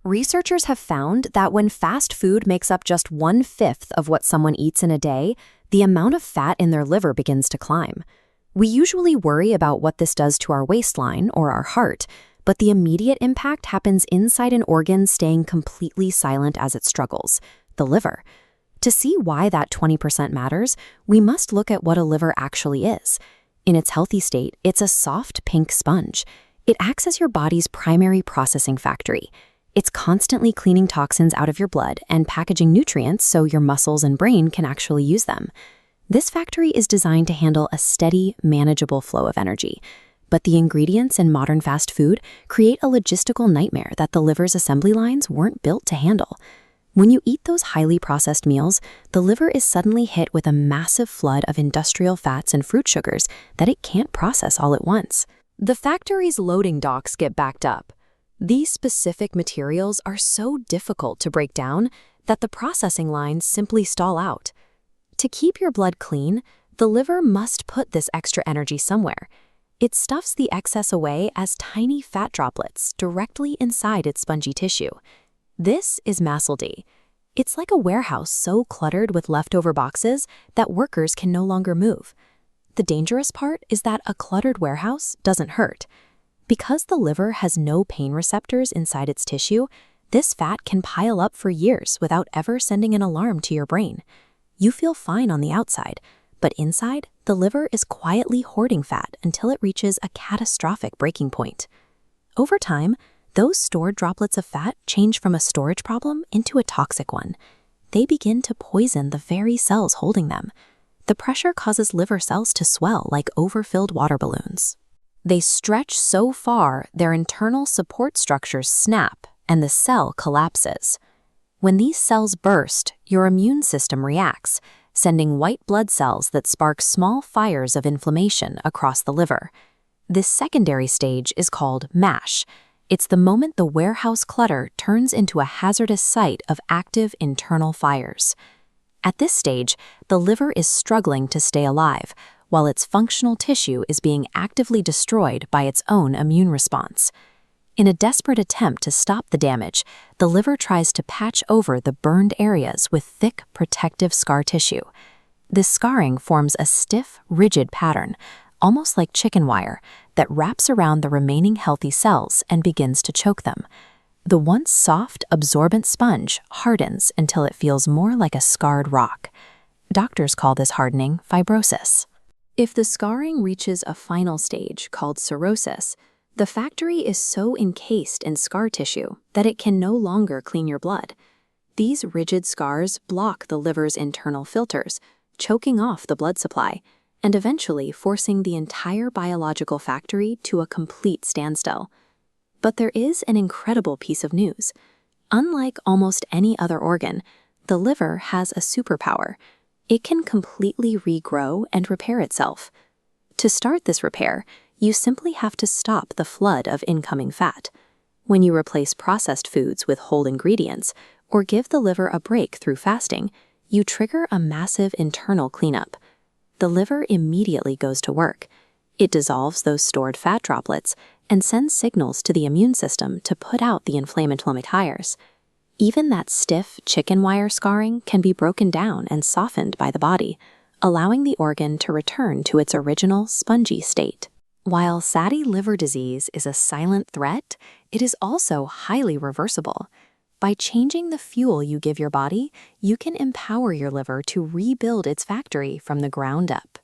Researchers have found that when fast food makes up just 1/5 of what someone eats in a day, the amount of fat in their liver begins to climb. We usually worry about what this does to our waistline or our heart, but the immediate impact happens inside an organ staying completely silent as it struggles, the liver. To see why that 20% matters, we must look at what a liver actually is. In its healthy state, it's a soft pink sponge. It acts as your body's primary processing factory. It's constantly cleaning toxins out of your blood and packaging nutrients so your muscles and brain can actually use them. This factory is designed to handle a steady, manageable flow of energy. But the ingredients in modern fast food create a logistical nightmare that the liver's assembly lines weren't built to handle. When you eat those highly processed meals, the liver is suddenly hit with a massive flood of industrial fats and fruit sugars that it can't process all at once. The factory's loading docks get backed up. These specific materials are so difficult to break down that the processing lines simply stall out. To keep your blood clean, the liver must put this extra energy somewhere. It stuffs the excess away as tiny fat droplets directly inside its spongy tissue. This is MASLD. It's like a warehouse so cluttered with leftover boxes that workers can no longer move. The dangerous part is that a cluttered warehouse doesn't hurt. Because the liver has no pain receptors inside its tissue, this fat can pile up for years without ever sending an alarm to your brain. You feel fine on the outside, but inside, the liver is quietly hoarding fat until it reaches a catastrophic breaking point. Over time, those stored droplets of fat change from a storage problem into a toxic one. They begin to poison the very cells holding them. The pressure causes liver cells to swell like overfilled water balloons. They stretch so far, their internal support structures snap and the cell collapses. When these cells burst, your immune system reacts, sending white blood cells that spark small fires of inflammation across the liver. This secondary stage is called MASH. It's the moment the warehouse clutter turns into a hazardous site of active internal fires. At this stage, the liver is struggling to stay alive, while its functional tissue is being actively destroyed by its own immune response. In a desperate attempt to stop the damage, the liver tries to patch over the burned areas with thick, protective scar tissue. This scarring forms a stiff, rigid pattern, almost like chicken wire, that wraps around the remaining healthy cells and begins to choke them. The once soft, absorbent sponge hardens until it feels more like a scarred rock. Doctors call this hardening fibrosis. If the scarring reaches a final stage called cirrhosis, the factory is so encased in scar tissue that it can no longer clean your blood. These rigid scars block the liver's internal filters, choking off the blood supply, and eventually forcing the entire biological factory to a complete standstill. But there is an incredible piece of news. Unlike almost any other organ, the liver has a superpower. It can completely regrow and repair itself. To start this repair, you simply have to stop the flood of incoming fat. When you replace processed foods with whole ingredients, or give the liver a break through fasting, you trigger a massive internal cleanup. The liver immediately goes to work. It dissolves those stored fat droplets and sends signals to the immune system to put out the inflammatory tires. Even that stiff chicken wire scarring can be broken down and softened by the body, allowing the organ to return to its original spongy state. While fatty liver disease is a silent threat, it is also highly reversible. By changing the fuel you give your body, you can empower your liver to rebuild its factory from the ground up.